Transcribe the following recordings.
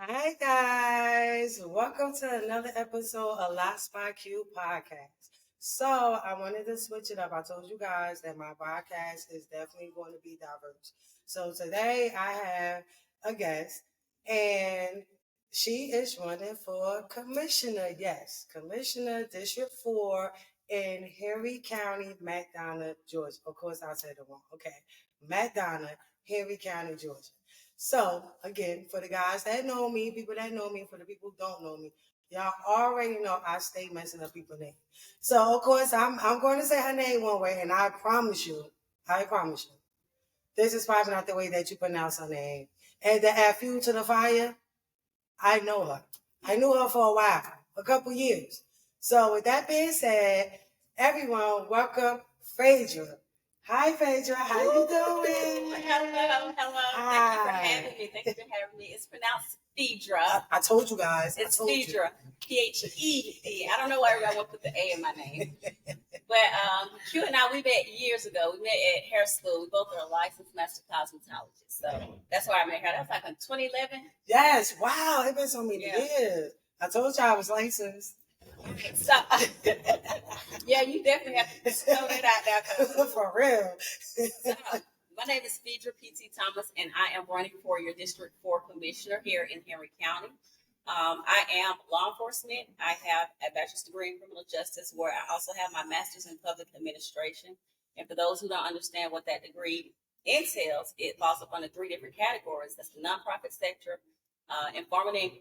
Hi guys, welcome to another episode of Lost by Q podcast. So I wanted to switch it up. I told you guys that my podcast is definitely going to be diverse. So today I have a guest, and she is running for commissioner. Yes, commissioner District 4 in Henry County, Mcdonough, Georgia. Of course, I said it wrong. Okay, Mcdonough, Henry County, Georgia. So again, for the guys that know me, people that know me, for the people who don't know me, y'all already know I stay messing up people's names. So of course I'm going to say her name one way, and I promise you, this is probably not the way that you pronounce her name. And to add fuel to the fire, I know her. I knew her for a while, a couple years. So with that being said, everyone, welcome Phaedra. Hi Phaedra, how you doing? Hello. Thank you for having me. It's pronounced Phaedra. I told you guys. It's Phaedra. Phed. I don't know why everybody want to put the A in my name. But Q and I, we met years ago. We met at hair school. We both are licensed master cosmetologists. So that's why I met her. That was like in 2011. Yes. Wow. It's been so many years. I told you I was licensed. So, yeah, you definitely have to throw that out there. For real. So, my name is Phaedra P.T. Thomas, and I am running for your District 4 Commissioner here in Henry County. I am law enforcement. I have a bachelor's degree in criminal justice, where I also have my master's in public administration. And for those who don't understand what that degree entails, it falls up under three different categories. That's the nonprofit sector, informative,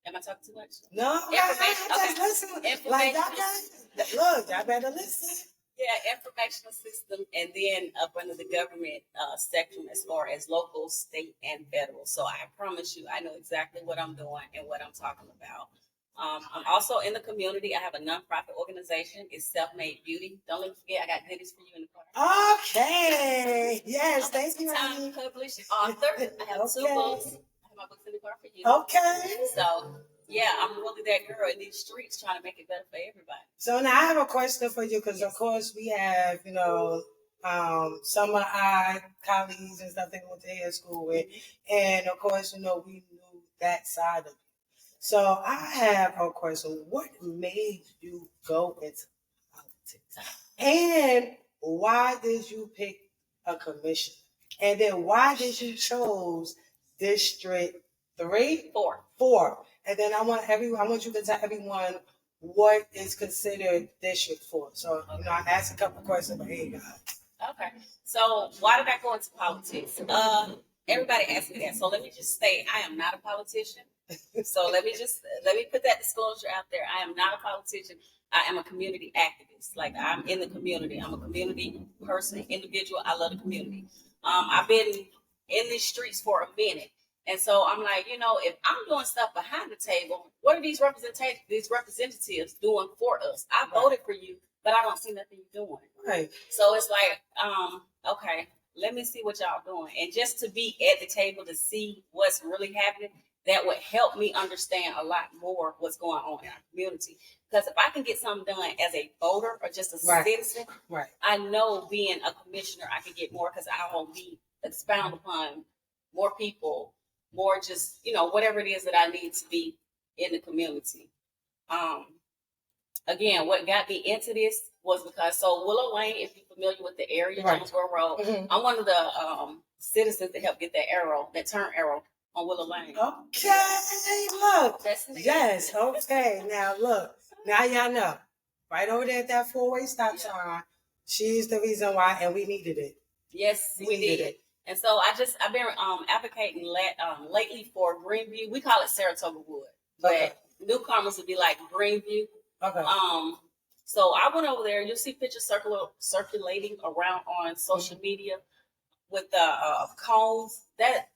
am I talking too much? No, information. I just listen. Like that. Look, I better listen. Yeah, informational system, and then up under the government spectrum as far as local, state, and federal. So I promise you, I know exactly what I'm doing and what I'm talking about. I'm also in the community. I have a nonprofit organization. It's Self-Made Beauty. Don't let me forget, I got goodies for you in the car. Okay. Yes, thank you. Time published author. I have two books. I have my books in the car for you. Okay. So yeah, I'm really that girl in these streets trying to make it better for everybody. So now I have a question for you because, of course, we have, some of our colleagues and stuff that we went to hair school with. And, of course, we knew that side of it. So I have a question. What made you go into politics? And why did you pick a commission? And then why did you choose District 3? 4. And then I want you to tell everyone what is considered District 4. So, I asked a couple questions, but here you go. Okay. So why did I go into politics? Everybody asked me that. So let me just state I am not a politician. So let me put that disclosure out there. I am not a politician. I am a community activist. Like, I'm in the community. I'm a community person, individual. I love the community. I've been in these streets for a minute. And so I'm like, if I'm doing stuff behind the table, what are these representatives doing for us? I voted for you, but I don't see nothing you're doing. Right. So it's like, okay, let me see what y'all doing. And just to be at the table to see what's really happening, that would help me understand a lot more what's going on in our community. Because if I can get something done as a voter or just a citizen, I know being a commissioner, I can get more because I will be expound upon more people, more just, whatever it is that I need to be in the community. Again, what got me into this was because, Willow Lane, if you're familiar with the area, Jonesboro Road, I'm one of the citizens that helped get that turn arrow on Willow Lane. Okay, look. Yes, okay. Now, look. Now y'all know. Right over there at that four-way stop sign, she's the reason why, and we needed it. Yes, we needed it. And so I've been advocating lately for Greenview. We call it Saratoga Wood, but newcomers would be like Greenview. Okay. So I went over there. You'll see pictures circulating around on social media with the cones. That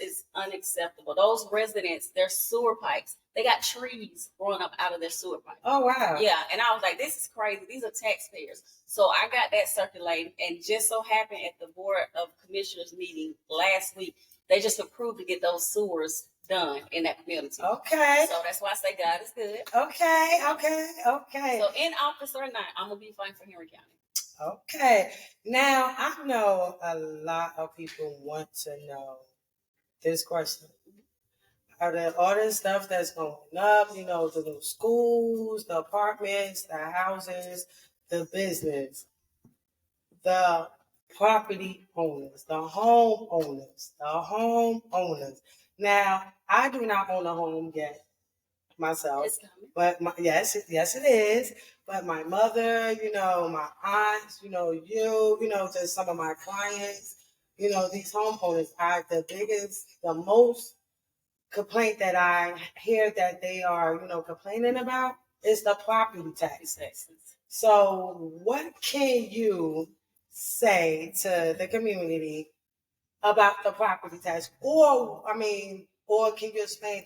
is unacceptable. Those residents, their sewer pipes, they got trees growing up out of their sewer pipes. Oh, wow. Yeah, and I was like, this is crazy. These are taxpayers. So I got that circulating, and just so happened at the Board of Commissioners meeting last week, they just approved to get those sewers done in that community. Okay. So that's why I say God is good. Okay. So in office or not, I'm going to be fighting for Henry County. Okay. Now, I know a lot of people want to know this question. all this stuff that's going up, the new schools, the apartments, the houses, the business, the property owners, the homeowners. Now, I do not own a home yet myself, It's coming. but yes, it is. But my mother, my aunts, just some of my clients, these homeowners are the most complaint that I hear that they are, complaining about is the property taxes. So, what can you say to the community about the property tax? Or can you explain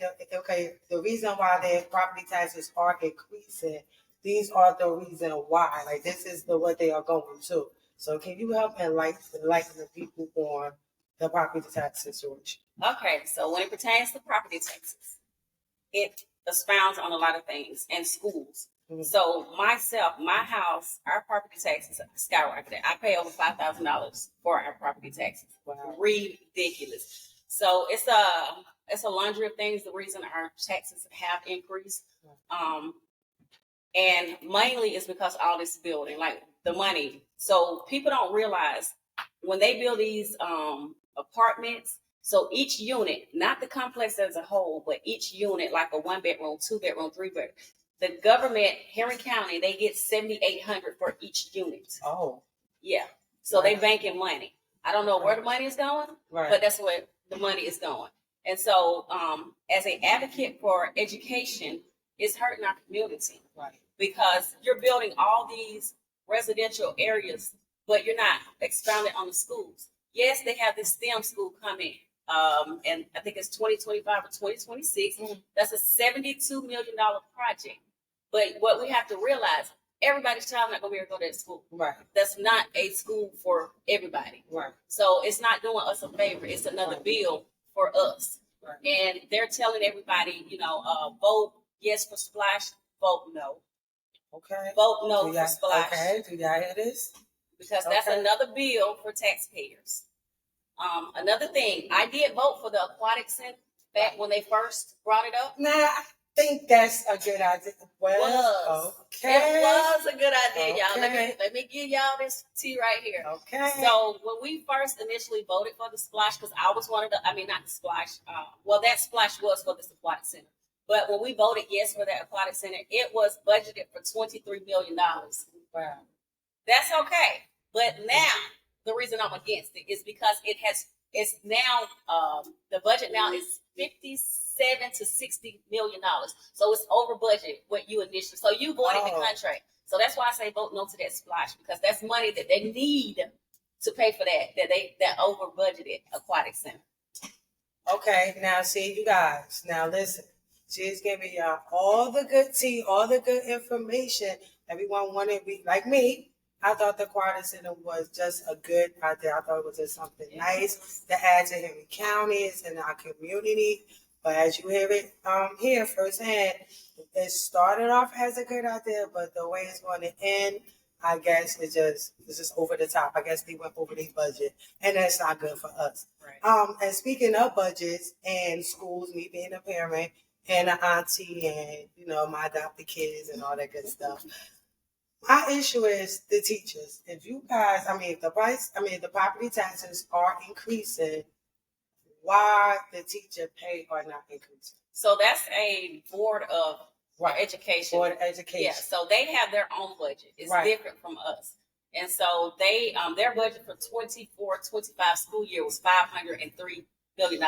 the reason why their property taxes are increasing? These are the reason why. Like this is what they are going to. So, can you help enlighten the people on the property tax situation? Okay, so when it pertains to property taxes, it expounds on a lot of things and schools. Mm-hmm. So my house, our property taxes skyrocketed. I pay over $5,000 for our property taxes. Wow. Ridiculous. So it's a laundry of things. The reason our taxes have increased, and mainly is because of all this building, like the money. So people don't realize when they build these apartments. So each unit, not the complex as a whole, but each unit, like a 1-bedroom, 2-bedroom, 3-bedroom, the government, Henery County, they get $7,800 for each unit. Oh, yeah. So right. They banking money. I don't know where the money is going, right. But that's where the money is going. And so, as an advocate for education, it's hurting our community, right? Because you're building all these residential areas, but you're not expounding on the schools. Yes, they have this STEM school coming. And I think it's 2025 or 2026. Mm-hmm. That's a $72 million project. But what we have to realize, everybody's child not going to be able to go to that school. Right. That's not a school for everybody. Right. So it's not doing us a favor. It's another bill for us. Right. And they're telling everybody, vote yes for Splash, vote no. Okay. Vote no for Splash. Okay. Do y'all hear this? Because that's another bill for taxpayers. Another thing, I did vote for the aquatic center back when they first brought it up. Nah, I think that's a good idea. Well, it was a good idea, y'all. Let me give y'all this tea right here. Okay. So when we first initially voted for the Splash, because I was one of the, not the Splash. That Splash was for the aquatic center. But when we voted yes for that aquatic center, it was budgeted for $23 million. Wow. That's okay. But now, the reason I'm against it is because it's now, the budget now is $57 to $60 million. So it's over budget what you initially, so you voided the contract. So that's why I say vote no to that Splash, because that's money that they need to pay for that over budgeted aquatic center. Okay, now see you guys. Now listen, she's giving y'all all the good tea, all the good information. Everyone wanted to be like me. I thought the aquatic center was just a good idea. I thought it was just something nice to add to Henery County and in our community. But as you hear it here firsthand, it started off as a good idea, but the way it's going to end, I guess it's just over the top. I guess they went over their budget, and that's not good for us. Right. And speaking of budgets and schools, me being a parent and an auntie, and my adopted kids and all that good stuff. My issue is the teachers. If you guys, if the property taxes are increasing, why the teacher pay are not increasing? So that's a board of education. Board of education. Yeah. So they have their own budget. It's different from us. And so they their budget for 24-25 school year was $503 million.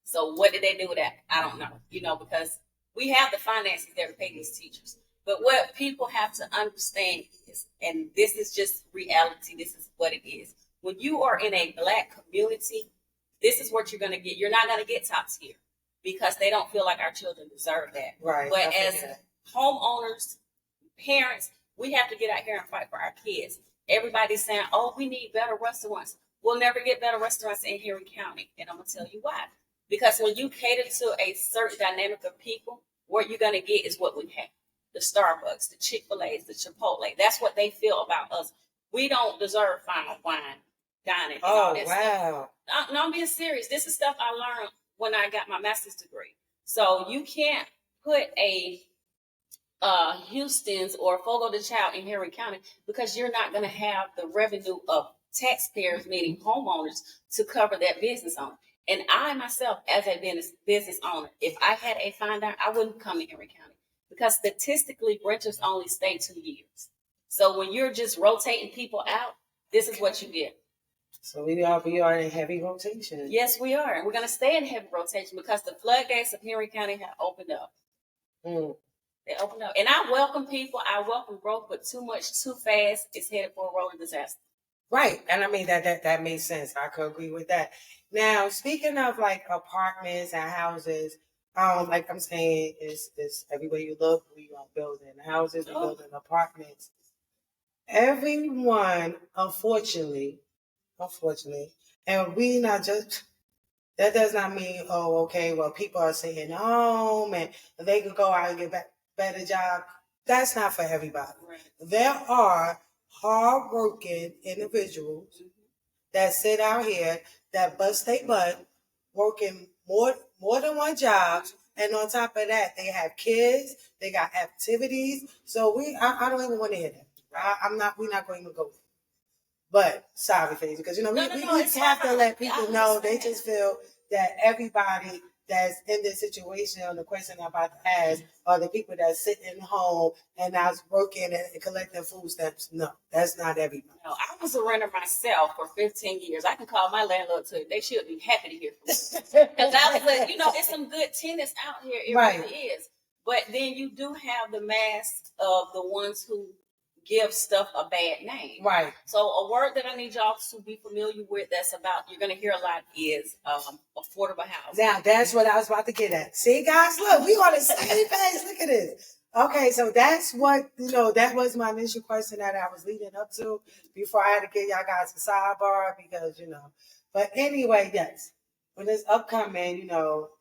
So what did they do with that? I don't know. Because we have the finances there to pay these teachers. But what people have to understand is, and this is just reality, this is what it is. When you are in a Black community, this is what you're going to get. You're not going to get top tier because they don't feel like our children deserve that. Right. But as homeowners, parents, we have to get out here and fight for our kids. Everybody's saying, we need better restaurants. We'll never get better restaurants in Henery County. And I'm going to tell you why. Because when you cater to a certain dynamic of people, what you're going to get is what we have. The Starbucks, the Chick-fil-A's, the Chipotle. That's what they feel about us. We don't deserve fine wine, dining, and all that stuff. No, I'm being serious. This is stuff I learned when I got my master's degree. So you can't put a Houston's or Fogo de Chao in Henry County because you're not going to have the revenue of taxpayers, meaning homeowners, to cover that business owner. And I myself, as a business owner, if I had a fine dime, I wouldn't come to Henry County because statistically, renters only stay 2 years. So when you're just rotating people out, this is what you get. So we are in heavy rotation. Yes, we are. And we're going to stay in heavy rotation because the floodgates of Henry County have opened up. They opened up. And I welcome people. I welcome growth, but too much, too fast, it's headed for a rolling disaster. Right. And I mean, that makes sense. I could agree with that. Now, speaking of like apartments and houses, like I'm saying, is everywhere you look, we are building houses, we're building apartments. Everyone, unfortunately, and we not just, that does not mean, oh, okay, well, people are staying home and they could go out and get better job. That's not for everybody. Right. There are hardworking individuals that sit out here that bust their butt, working more than one job, and on top of that, they have kids, they got activities. So I don't even want to hear that. We're not going to go. But sorry, Faith, because we have to let people know. They just feel that everybody that's in this situation, or the question I'm about to ask, are the people that sitting home and not working and collecting food stamps. No, that's not everybody. No, I was a renter myself for 15 years. I can call my landlord too. They should be happy to hear from me. Because I was like, it's some good tenants out here. It really is. But then you do have the mass of the ones who give stuff a bad name. Right. So a word that I need y'all to be familiar with that's about, you're going to hear a lot, is affordable housing. Now, that's what I was about to get at. See, guys, look, we on the same page. Look at this. Okay, so that's what, that was my initial question that I was leading up to before I had to get y'all guys a sidebar because, But anyway, yes, when it's upcoming,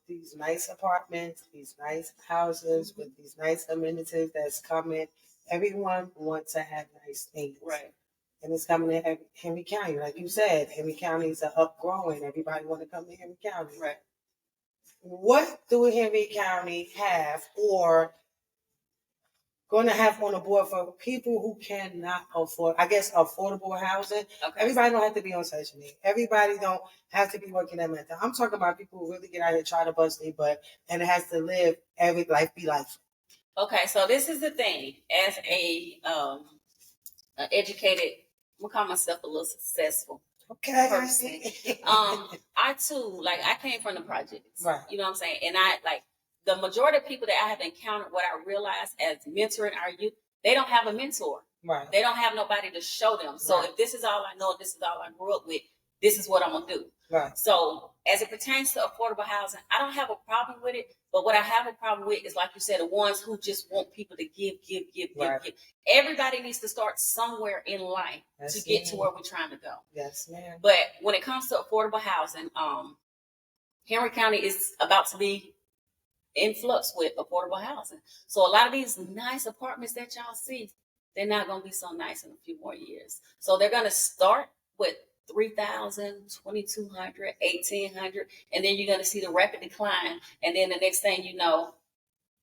these nice apartments, these nice houses with these nice amenities that's coming, everyone wants to have nice things. Right. And it's coming to Henry County. Like you said, Henry Counties are upgrowing. Everybody want to come to Henry County. Right. What do Henry County have or going to have on the board for people who cannot afford, I guess, affordable housing? Okay. Everybody don't have to be on Section 8. Everybody don't have to be working at Mcdonough. I'm talking about people who really get out here and try to bust their butt, and it has to live every life be life. Okay, so this is the thing. As a educated, I'm gonna call myself a little successful person. I too, I came from the projects. Right. You know what I'm saying? And the majority of people that I have encountered, what I realized as mentoring our youth, they don't have a mentor. Right. They don't have nobody to show them. So if this is all I know, this is all I grew up with, this is what I'm gonna do. Right. So as it pertains to affordable housing, I don't have a problem with it. But what I have a problem with is, like you said, the ones who just want people to give. Everybody needs to start somewhere in life to get to where we're trying to go. Yes, ma'am. But when it comes to affordable housing, Henry County is about to be in flux with affordable housing. So a lot of these nice apartments that y'all see, they're not going to be so nice in a few more years. So they're going to start with $3,000, $2,200, $1,800, and then you're going to see the rapid decline. And then the next thing you know,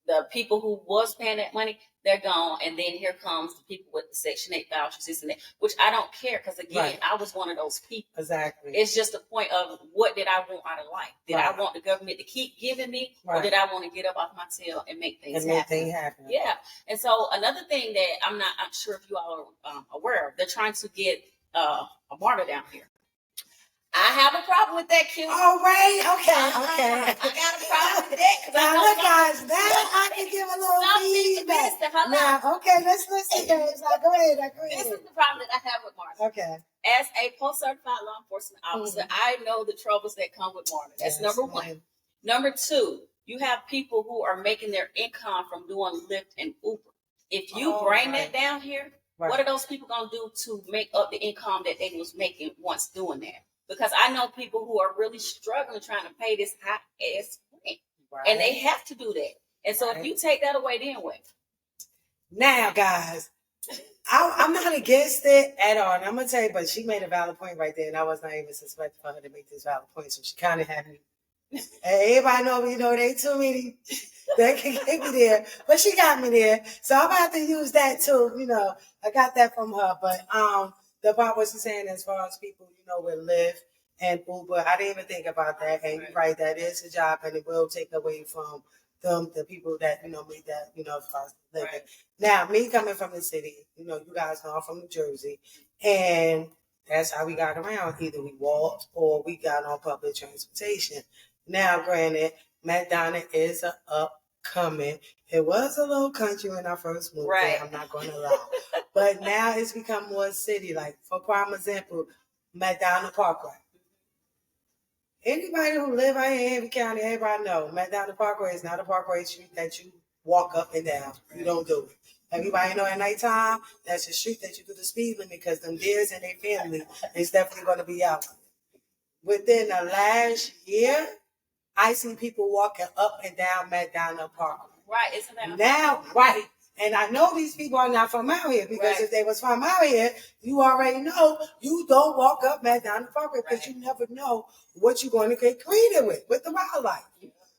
the people who was paying that money, they're gone. And then here comes the people with the Section 8 vouchers, this and that, which I don't care because, again, I was one of those people. Exactly. It's just a point of, what did I want out of life? Did I want the government to keep giving me, or did I want to get up off my tail and make things happen? Yeah. And so another thing that I'm sure if you all are aware of, they're trying to get a martyr down here. I have a problem with that, Q. All right, okay. I got a problem with that. Now, look, guys, I can give a little feedback. Now, okay, let's listen, guys. Go ahead. This is the problem that I have with martyr. Okay. As a post-certified law enforcement officer, I know the troubles that come with martyr. That's number one. Number two, you have people who are making their income from doing Lyft and Uber. If you bring that down here, what are those people going to do to make up the income that they was making once doing that? Because I know people who are really struggling trying to pay this high-ass rent. And they have to do that. And so if you take that away, then what? Now, guys, I'm not against it at all. And I'm going to tell you, but she made a valid point right there. And I was not even suspecting for her to make this valid point. So she kind of had me, And everybody know me, they too many. They can get me there. But she got me there. So I'm about to use that too. I got that from her. But the part what she's saying as far as people, with Lyft and Uber, I didn't even think about that. And you're right, that is a job and it will take away from them, the people that, make that, as far as living. Right. Now, me coming from the city, you guys know I'm from New Jersey. And that's how we got around. Either we walked or we got on public transportation. Now, granted, Mcdonough is a upcoming. It was a little country when I first moved there, I'm not going to lie. But now it's become more city. Like, for prime example, Mcdonough Parkway. Anybody who live out here in Henery County, everybody know Mcdonough Parkway is not a parkway street that you walk up and down. You don't do it. Everybody know at nighttime, that's a street that you do the speed limit because them deers and their family is definitely going to be out. Within the last year, I see people walking up and down Mcdonough Parkway. Right, isn't that now? Right. And I know these people are not from out here because if they was from out here, you already know you don't walk up Mcdonough Parkway because you never know what you're going to get greeted with the wildlife.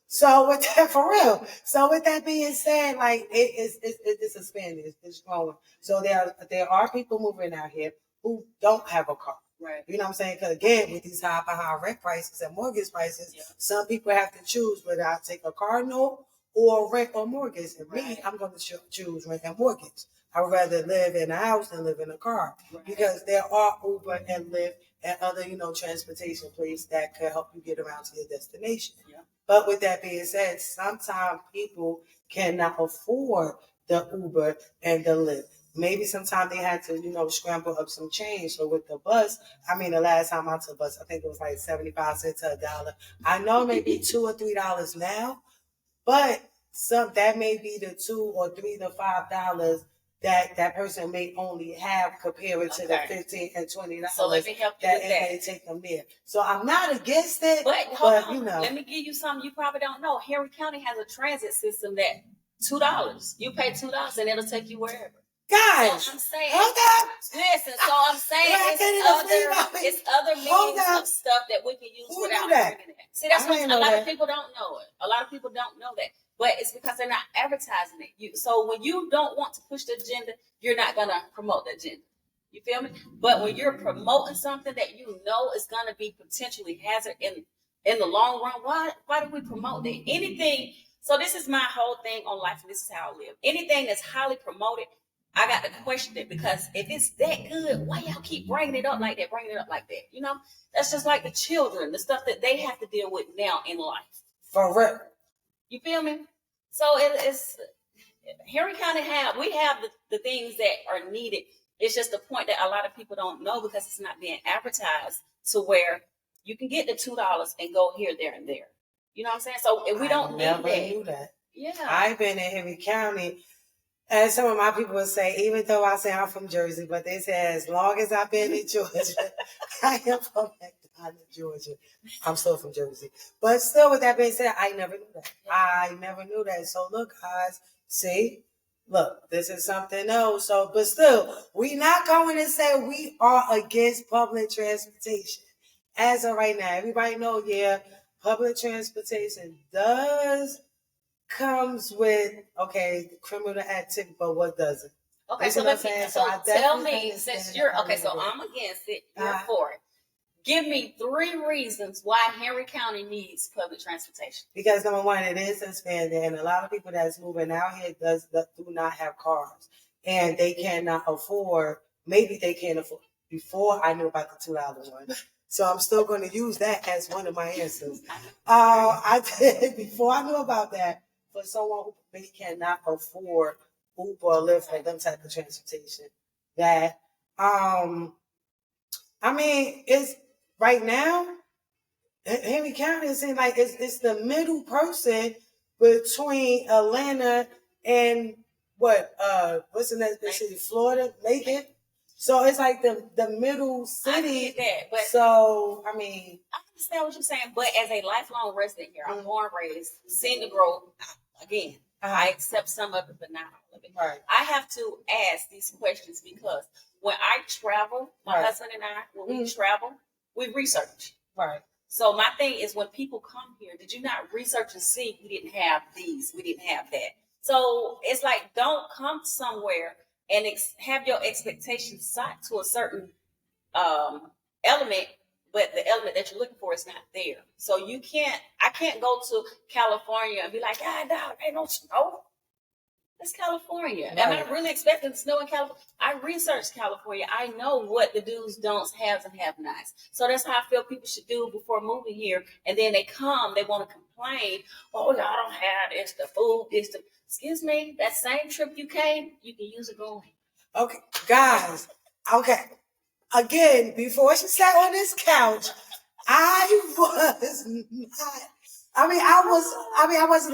So with that, for real. So with that being said, like it's expanding, it's growing. So there are people moving out here who don't have a car. Right. You know what I'm saying? Because again, with these high rent prices and mortgage prices, some people have to choose whether I take a car note or rent or mortgage. And me, I'm going to choose rent and mortgage. I'd rather live in a house than live in a car because there are Uber and Lyft and other, transportation places that could help you get around to your destination. Yeah. But with that being said, sometimes people cannot afford the Uber and the Lyft. Maybe sometimes they had to, scramble up some change. So with the bus, the last time I took a bus, I think it was like 75 cents to $1. I know maybe $2 or $3 now, but that may be the $2 or $3 to $5 that person may only have compared to the $15 and $20. So let me help you that with that. May take them there. So I'm not against it, but let me give you something you probably don't know. Henery County has a transit system that $2. You pay $2 and it'll take you wherever. Guys, so I'm saying, hold up. Listen, so I'm saying it's other means of stuff that we can use without bringing it. See, that's what a lot of people don't know it. A lot of people don't know that. But it's because they're not advertising it. So when you don't want to push the agenda, you're not going to promote the agenda. You feel me? But when you're promoting something that you know is going to be potentially hazard in the long run, why do we promote that? Anything. So this is my whole thing on life, and this is how I live. Anything that's highly promoted, I got to question it because if it's that good, why y'all keep bringing it up like that? That's just like the children, the stuff that they have to deal with now in life. For real. You feel me? So it's Henery County we have the things that are needed. It's just the point that a lot of people don't know because it's not being advertised to where you can get the $2 and go here, there, and there. You know what I'm saying? So if we don't knew that. Yeah. I've been in Henery County. And some of my people would say, even though I say I'm from Jersey, but they say as long as I've been in Georgia, I am from Mcdonough, Georgia. I'm still from Jersey. But still, with that being said, I never knew that. I never knew that. So look, guys, look, this is something else. So, but still, we're not going to say we are against public transportation. As of right now, everybody know, public transportation comes with criminal activity, but what doesn't? Okay, so tell me, since you're so I'm against it, you're for it. Give me 3 reasons why Henery County needs public transportation. Because number one, it is expanding, and a lot of people that's moving out here do not have cars, and they cannot afford. Maybe they can't afford. Before I knew about the $2 one. So I'm still going to use that as one of my answers. I did before I knew about that. For someone who maybe cannot afford Uber or Lyft or them type of transportation, that it's right now. Henery County is in like it's the middle person between Atlanta and what's the next big city? Florida, Macon. So it's like the middle city. I get that, but so I understand what you're saying. But as a lifelong resident here, I'm born, raised, seen the growth. Again, I accept some of it, but not all of it. Right. I have to ask these questions because when I travel, my husband and I, when we travel, we research. Right. So my thing is, when people come here, did you not research and see we didn't have these, we didn't have that? So it's like, don't come somewhere and have your expectations set to a certain element, but the element that you're looking for is not there. So I can't go to California and be like, no, ain't no snow. It's California. Right. Am I really expecting snow in California? I researched California. I know what the do's, don'ts, haves, and have-nots. So that's how I feel people should do before moving here. And then they come, they want to complain. Oh, y'all don't have this, the food, this, the... Excuse me, that same trip you came, you can use it going. Okay, guys. Okay. Again, before she sat on this couch, I wasn't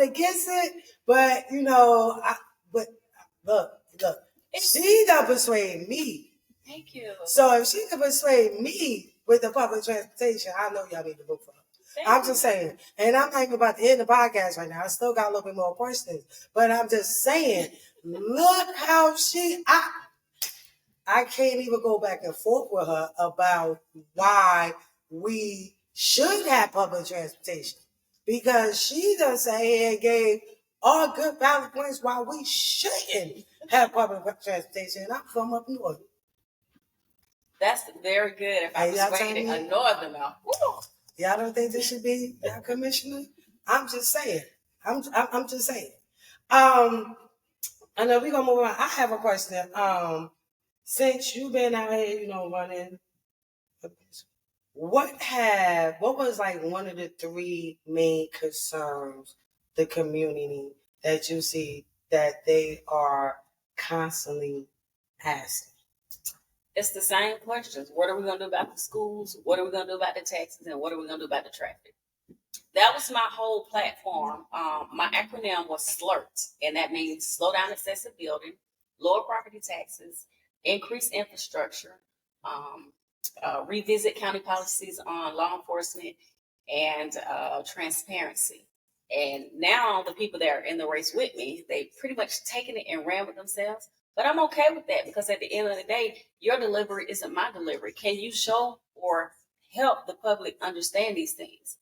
against it, but but look, she done persuade me. Thank you. So if she can persuade me with the public transportation, I know y'all need to vote for her. I'm just saying, and I'm not even about to end the podcast right now. I still got a little bit more questions, but I'm just saying, look how I can't even go back and forth with her about why we should have public transportation, because she done sat here and gave all good valid points why we shouldn't have public transportation. And I'm from up north. That's very good. If I persuaded a northerner. Y'all don't think this should be y'all commissioner? I'm just saying. I'm just saying. I know we're gonna move on. I have a question. Since you've been out here, running, what was like one of the three main concerns the community that you see that they are constantly asking? It's the same questions. What are we going to do about the schools? What are we going to do about the taxes? And what are we going to do about the traffic? That was my whole platform. My acronym was SLURT, and that means slow down excessive building, lower property taxes, increase infrastructure, revisit county policies on law enforcement, and transparency. And now the people that are in the race with me, they pretty much taken it and ran with themselves. But I'm okay with that, because at the end of the day, your delivery isn't my delivery. Can you show or help the public understand these things?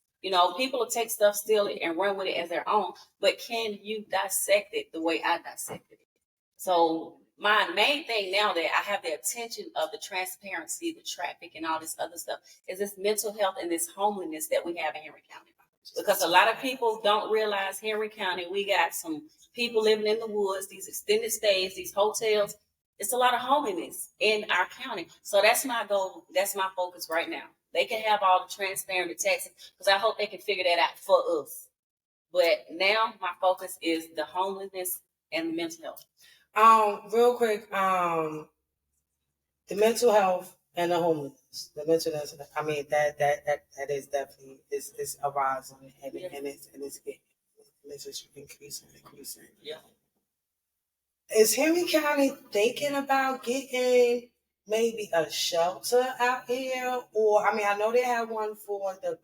People will take stuff, steal it, and run with it as their own. But can you dissect it the way I dissected it? So my main thing now that I have the attention of the transparency, the traffic, and all this other stuff is this mental health and this homelessness that we have in Henery County. Because a lot of people don't realize Henery County, we got some people living in the woods, these extended stays, these hotels. It's a lot of homelessness in our county. So that's my goal. That's my focus right now. They can have all the transparent taxes, because I hope they can figure that out for us. But now my focus is the homelessness and the mental health. Real quick, the mental health and the homelessness. The mental health, that is definitely is arising, and it's getting. It's just increasing. Yeah. Is Henry County thinking about getting maybe a shelter out here? Or, I know they have one for the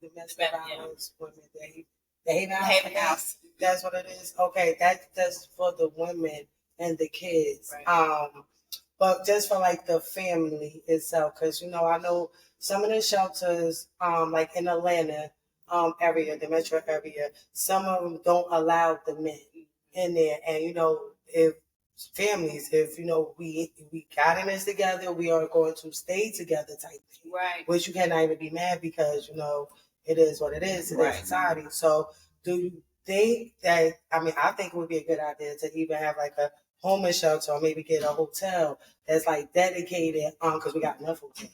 domestic violence women. The Haven House. That's what it is. Okay, that's for the women and the kids. Right. But just for like the family itself, because I know some of the shelters, like in Atlanta area, the metro area, some of them don't allow the men in there, and if families, we got in this together, we are going to stay together type thing, right? Which you cannot even be mad, because it is what it is in society. So do you think that? I think it would be a good idea to even have like a homeless shelter, or maybe get a hotel that's like dedicated, because we got enough hotels.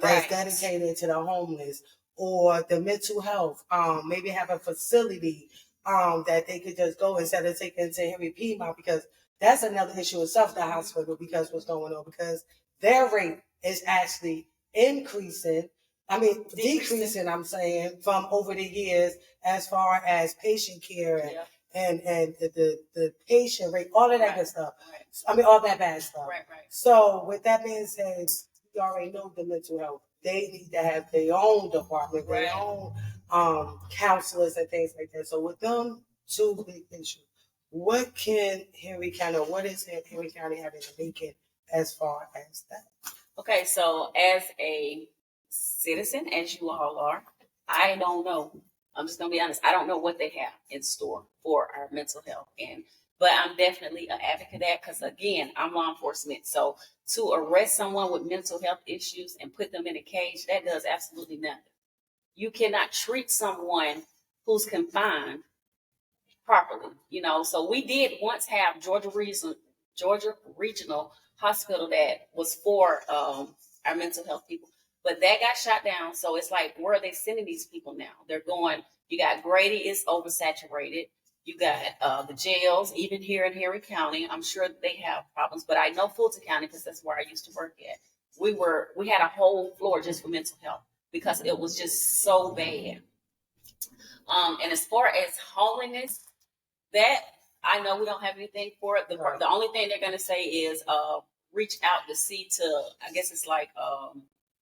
That's dedicated to the homeless or the mental health. Maybe have a facility that they could just go instead of taking to Henry Piedmont, because that's another issue itself, the hospital, because what's going on, because their rate is actually decreasing, I'm saying, from over the years, as far as patient care and the patient rate, all of that good stuff. Right. All that bad stuff. Right. So with that being said, you already know the mental health. They need to have their own department, their own counselors and things like that. So with them two big issues, what can Henry County, or what is Henry County having to make it as far as that? Okay, so as a citizen, as you all are, I don't know. I'm just gonna be honest. I don't know what they have in store for our mental health, but I'm definitely an advocate of that because again, I'm law enforcement. So to arrest someone with mental health issues and put them in a cage, that does absolutely nothing. You cannot treat someone who's confined properly, So we did once have Georgia Regional Hospital that was for our mental health people, but that got shut down. So it's like, where are they sending these people now? They're going. You got Grady is oversaturated. You got the jails, even here in Henery County. I'm sure they have problems, but I know Fulton County because that's where I used to work at. We had a whole floor just for mental health because it was just so bad. And as far as homelessness, that I know we don't have anything for it. The only thing they're gonna say is reach out to see I guess it's like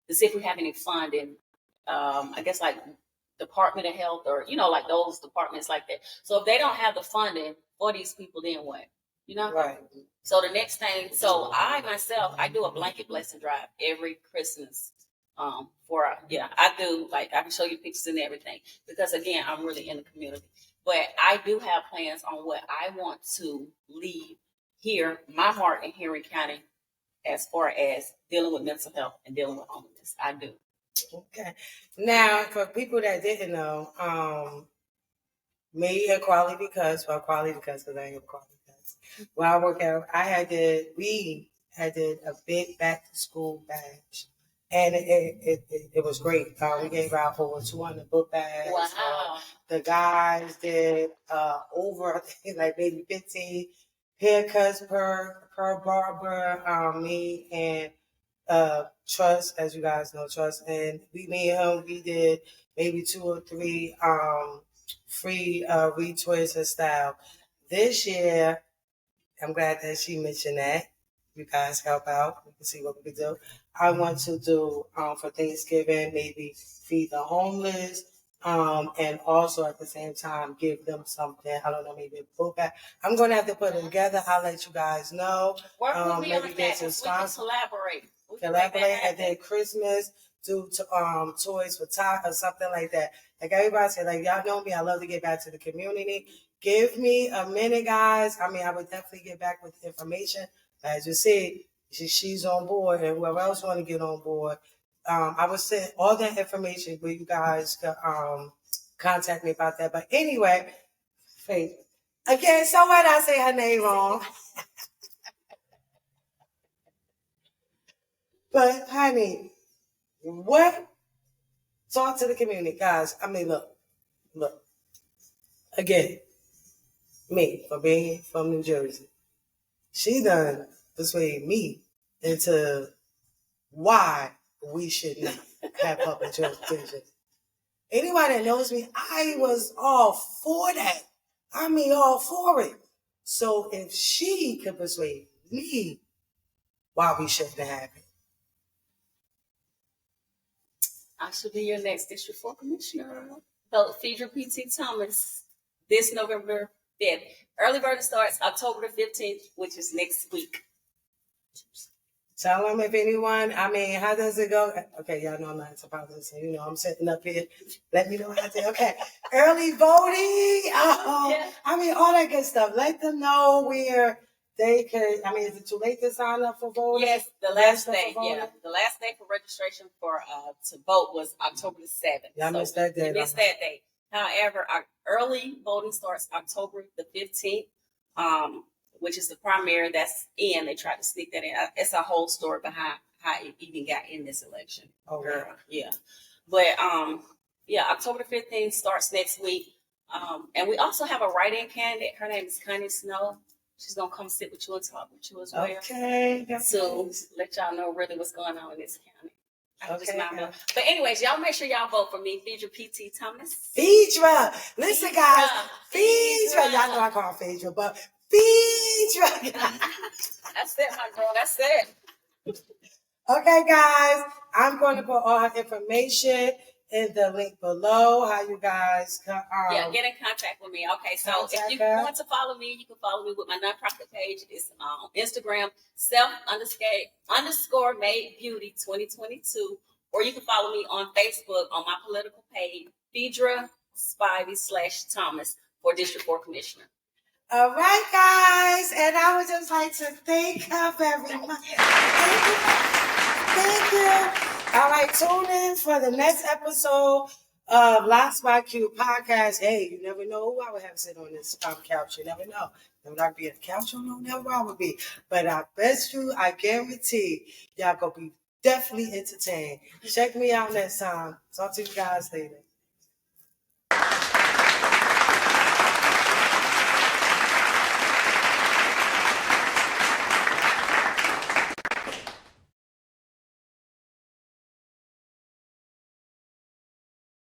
to see if we have any funding. I guess like Department of Health or like those departments like that. So if they don't have the funding for these people, then what? Right. So the next thing, so I do a blanket blessing drive every Christmas. I do, like I can show you pictures and everything because again, I'm really in the community. But I do have plans on what I want to leave here, my heart in Henery County, as far as dealing with mental health and dealing with homelessness. I do. Okay. Now, for people that didn't know, me and Quality because I ain't Quality because. While I work out, we had did a big back to school bash. And it was great. We gave out over 200 book bags. Wow. The guys did over, I think, like maybe 15 haircuts per barber. Me and Trust, as you guys know, Trust, and me and him, we did maybe 2 or 3 free retweets and style. This year, I'm glad that she mentioned that. You guys help out. We can see what we can do. I want to do for Thanksgiving, maybe feed the homeless, and also at the same time give them something. I don't know, maybe a book bag. I'm going to have to put it together. I'll let you guys know. Work with me maybe on get that. some We can collaborate. And then Christmas, do toys for Todd or something like that. Like everybody said, like y'all know me, I love to get back to the community. Give me a minute, guys. I mean, I would definitely get back with information. As you said, she's on board, and whoever else want to get on board, I would send all that information where you guys can contact me about that. But anyway, Faith. Again, so what I say her name wrong. But honey, what? Talk to the community, guys. I mean, look. Again, me for being from New Jersey, she done persuade me into why we should not have public transportation. Anybody that knows me, I was all for that. I mean, all for it. So if she could persuade me why we shouldn't have it, I should be your next District 4 Commissioner. Phaedra P.T. Thomas, this November 5th. Early bird starts October the 15th, which is next week. Tell them if anyone, I mean, how does it go? Okay, y'all know I'm not into politics. I'm sitting up here. Let me know how to. Okay, early voting. I mean, all that good stuff. Let them know where they could. I mean, is it too late to sign up for voting? Yes, the last day. Yeah, the last day for registration for to vote was October the 7th. Y'all missed that day. You missed that day. However, our early voting starts October the 15th. Which is the primary that's in. They tried to sneak that in. It's a whole story behind how it even got in this election. Oh, girl. Yeah. But October the 15th starts next week. And we also have a write-in candidate. Her name is Connie Snow. She's gonna come sit with you and talk with you as well. Okay. So let y'all know really what's going on in this county. Okay. But anyways, y'all make sure y'all vote for me, Phaedra P.T. Thomas. Phaedra. Listen, guys. Phaedra. Y'all know I call her Phaedra, but Phaedra. That's it, my girl. That's it. Okay, guys. I'm going to put all her information in the link below. How you guys can get in contact with me. Okay, so if you want to follow me, you can follow me with my nonprofit page. It's on Instagram, self_made beauty 2022, Or you can follow me on Facebook on my political page, Deidre Spivey /Thomas for District 4 Commissioner. All right, guys. And I would just like to thank everyone. Thank you. All right, tune in for the next episode of Last by Q podcast. Hey, you never know who I would have sit on this couch. You never know. Would I be at the couch? You don't know where I would be. But I bet you, I guarantee, y'all gonna be definitely entertained. Check me out next time. Talk to you guys later.